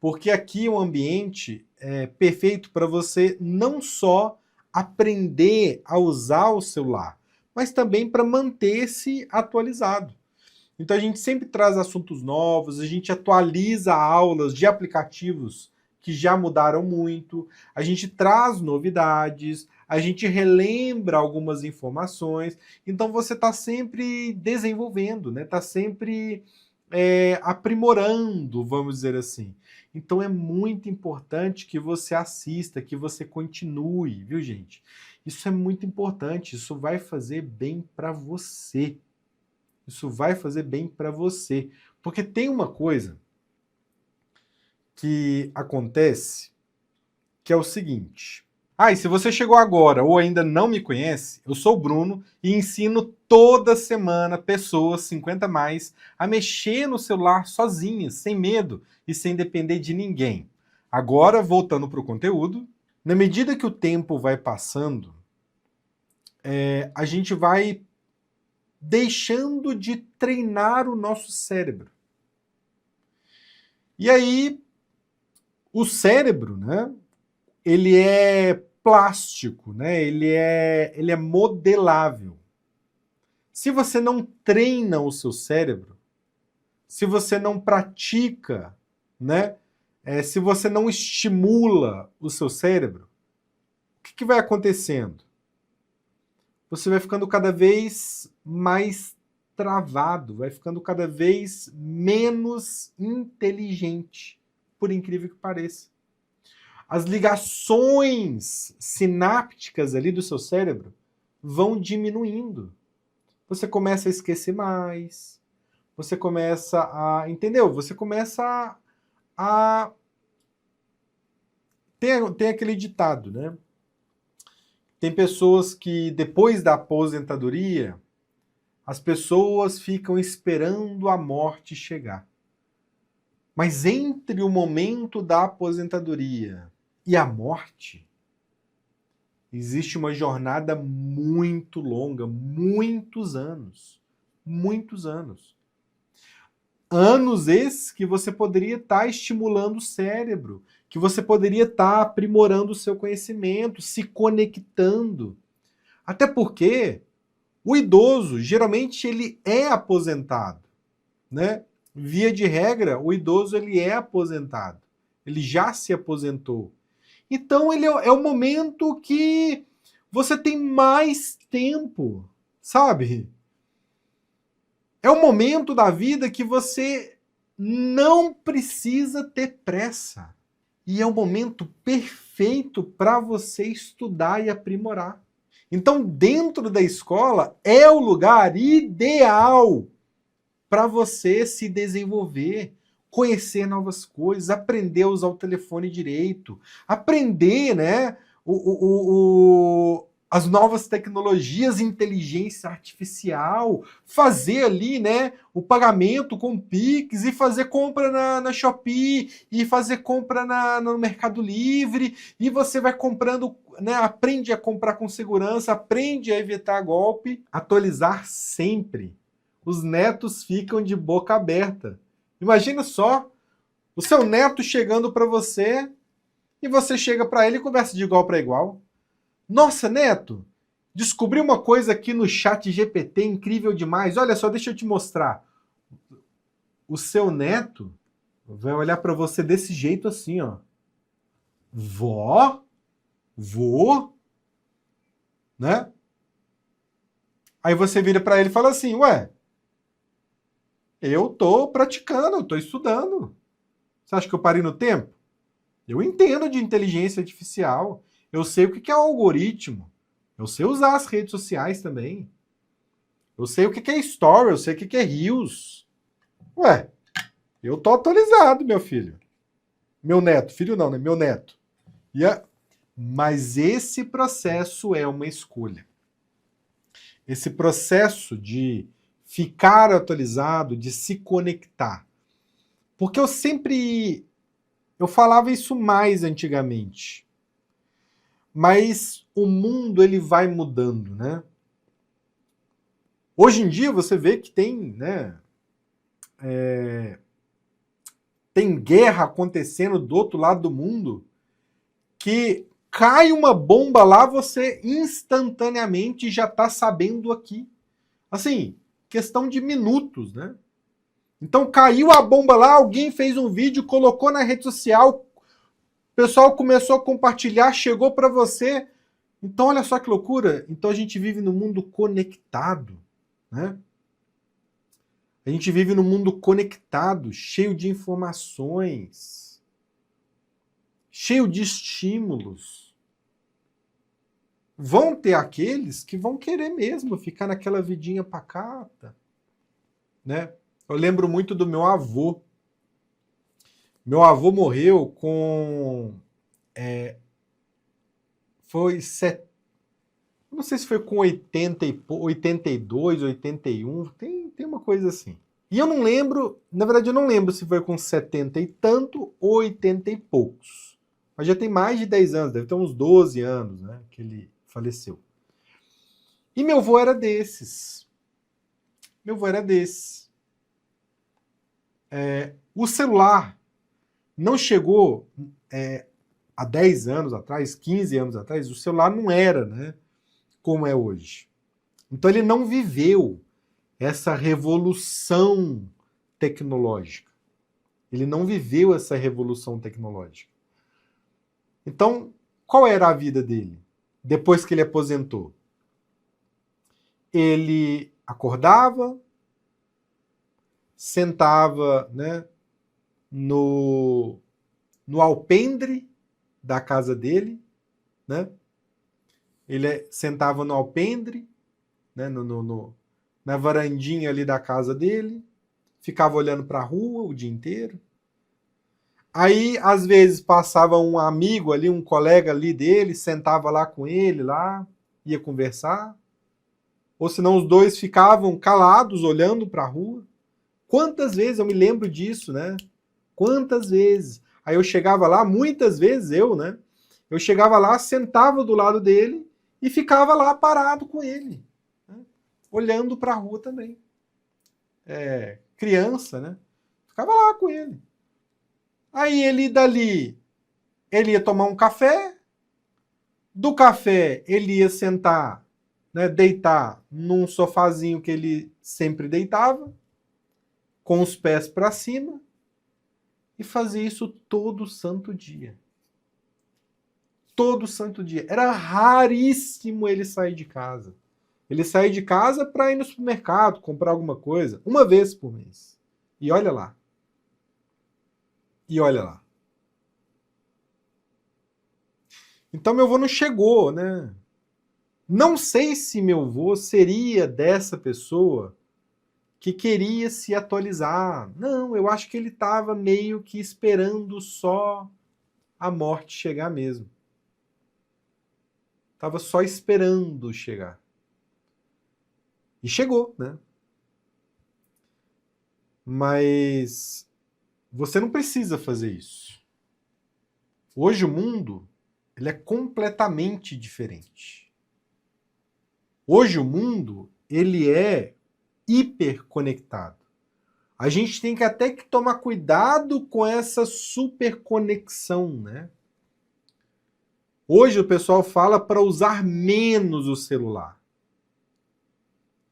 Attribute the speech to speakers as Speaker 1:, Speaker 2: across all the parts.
Speaker 1: Porque aqui é um ambiente perfeito para você não só aprender a usar o celular, mas também para manter-se atualizado. Então a gente sempre traz assuntos novos, a gente atualiza aulas de aplicativos que já mudaram muito, a gente traz novidades, a gente relembra algumas informações, então você está sempre desenvolvendo, né? Está sempre aprimorando, vamos dizer assim. Então é muito importante que você assista, que você continue, viu, gente? Isso é muito importante, isso vai fazer bem para você. Isso vai fazer bem para você. Porque tem uma coisa que acontece que é o seguinte. E se você chegou agora ou ainda não me conhece, eu sou o Bruno e ensino toda semana pessoas 50 mais a mexer no celular sozinhas, sem medo e sem depender de ninguém. Agora, voltando para o conteúdo, na medida que o tempo vai passando, a gente vai deixando de treinar o nosso cérebro. E aí, o cérebro, né, ele é plástico, né, ele é modelável. Se você não treina o seu cérebro, se você não pratica, né, se você não estimula o seu cérebro, o que vai acontecendo? Você vai ficando cada vez mais travado, vai ficando cada vez menos inteligente, por incrível que pareça. As ligações sinápticas ali do seu cérebro vão diminuindo. Você começa a esquecer mais, você começa a... Entendeu? Você começa a... Tem aquele ditado, né? Tem pessoas que, depois da aposentadoria, as pessoas ficam esperando a morte chegar. Mas entre o momento da aposentadoria e a morte, existe uma jornada muito longa, muitos anos. Muitos anos. Anos esses que você poderia estar estimulando o cérebro, que você poderia estar aprimorando o seu conhecimento, se conectando. Até porque o idoso, geralmente, ele é aposentado, né? Via de regra, o idoso ele é aposentado. Ele já se aposentou. Então, ele é o momento que você tem mais tempo, sabe? É o momento da vida que você não precisa ter pressa. E é o momento perfeito para você estudar e aprimorar. Então, dentro da escola, é o lugar ideal para você se desenvolver, conhecer novas coisas, aprender a usar o telefone direito, aprender, né, as novas tecnologias, inteligência artificial, fazer ali, né, o pagamento com Pix e fazer compra na Shopee e fazer compra no Mercado Livre e você vai comprando, né, aprende a comprar com segurança, aprende a evitar golpe, atualizar sempre. Os netos ficam de boca aberta. Imagina só, o seu neto chegando para você e você chega para ele e conversa de igual para igual. Nossa, neto, descobri uma coisa aqui no chat GPT incrível demais. Olha só, deixa eu te mostrar. O seu neto vai olhar para você desse jeito assim, ó. Vó? Vô? Né? Aí você vira para ele e fala assim, ué, eu tô praticando, eu tô estudando. Você acha que eu parei no tempo? Eu entendo de inteligência artificial. Eu sei o que é um algoritmo. Eu sei usar as redes sociais também. Eu sei o que é Story, eu sei o que é Reels. Ué, eu tô atualizado, meu filho. Meu neto. Filho não, né? Meu neto. Mas esse processo é uma escolha. Esse processo de ficar atualizado, de se conectar. Porque eu falava isso mais antigamente. Mas o mundo ele vai mudando, né? Hoje em dia você vê que tem, né, tem guerra acontecendo do outro lado do mundo, que cai uma bomba lá, você instantaneamente já está sabendo aqui. Assim, questão de minutos, né? Então caiu a bomba lá, alguém fez um vídeo, colocou na rede social, o pessoal começou a compartilhar, chegou para você. Então olha só que loucura. Então a gente vive num mundo conectado, né? A gente vive num mundo conectado, cheio de informações, cheio de estímulos. Vão ter aqueles que vão querer mesmo ficar naquela vidinha pacata, né? Eu lembro muito do meu avô. Meu avô morreu com... não sei se foi com 82, 81, tem uma coisa assim. E eu não lembro, na verdade eu não lembro se foi com 70 e tanto ou 80 e poucos. Mas já tem mais de 10 anos, deve ter uns 12 anos, né, que ele faleceu. E meu avô era desses. Meu avô era desses. O celular não chegou há 10 anos atrás, 15 anos atrás, o celular não era, né, como é hoje. Então ele não viveu essa revolução tecnológica. Ele não viveu essa revolução tecnológica. Então, qual era a vida dele depois que ele aposentou? Ele acordava, sentava, né, no alpendre da casa dele, né? Ele sentava no alpendre, né, na varandinha ali da casa dele, ficava olhando para a rua o dia inteiro. Aí, às vezes, passava um amigo ali, um colega ali dele, sentava lá com ele, lá, ia conversar. Ou senão os dois ficavam calados, olhando para a rua. Quantas vezes eu me lembro disso, né? Quantas vezes? Aí eu chegava lá, muitas vezes né? Eu chegava lá, sentava do lado dele e ficava lá parado com ele, né? Olhando para a rua também. Criança, né? Ficava lá com ele. Aí ele dali, ele ia tomar um café, do café ele ia sentar, né, deitar num sofazinho que ele sempre deitava, com os pés para cima, e fazia isso todo santo dia. Todo santo dia. Era raríssimo ele sair de casa. Ele saía de casa para ir no supermercado, comprar alguma coisa, uma vez por mês. E olha lá. E olha lá. Então meu avô não chegou, né? Não sei se meu avô seria dessa pessoa que queria se atualizar. Não, eu acho que ele estava meio que esperando só a morte chegar mesmo. Estava só esperando chegar. E chegou, né? Mas você não precisa fazer isso. Hoje o mundo, ele é completamente diferente. Hoje o mundo, ele é hiperconectado. A gente tem que até que tomar cuidado com essa superconexão, né? Hoje o pessoal fala para usar menos o celular.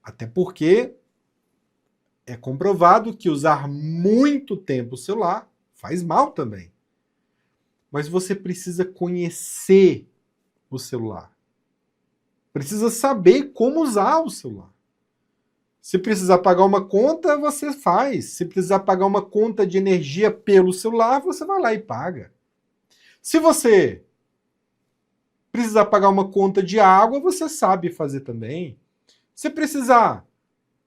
Speaker 1: Até porque é comprovado que usar muito tempo o celular faz mal também. Mas você precisa conhecer o celular. Precisa saber como usar o celular. Se precisar pagar uma conta, você faz. Se precisar pagar uma conta de energia pelo celular, você vai lá e paga. Se você precisar pagar uma conta de água, você sabe fazer também. Se precisar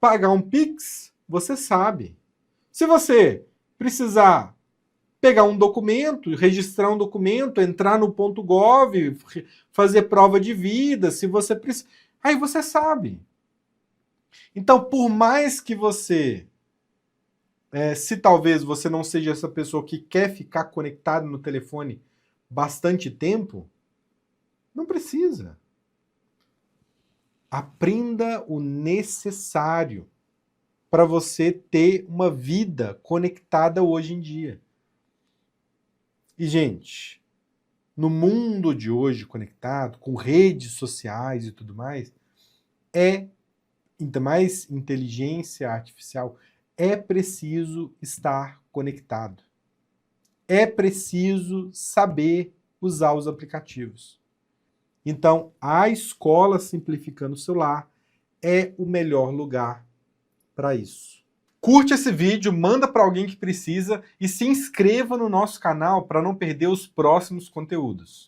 Speaker 1: pagar um Pix, você sabe. Se você precisar pegar um documento, registrar um documento, entrar no .gov, fazer prova de vida, se você precisa, aí você sabe. Então, por mais que você, se talvez você não seja essa pessoa que quer ficar conectado no telefone bastante tempo, não precisa. Aprenda o necessário para você ter uma vida conectada hoje em dia. E, gente, no mundo de hoje conectado, com redes sociais e tudo mais, ainda mais inteligência artificial, é preciso estar conectado. É preciso saber usar os aplicativos. Então, a escola simplificando o celular é o melhor lugar para isso. Curte esse vídeo, manda para alguém que precisa e se inscreva no nosso canal para não perder os próximos conteúdos.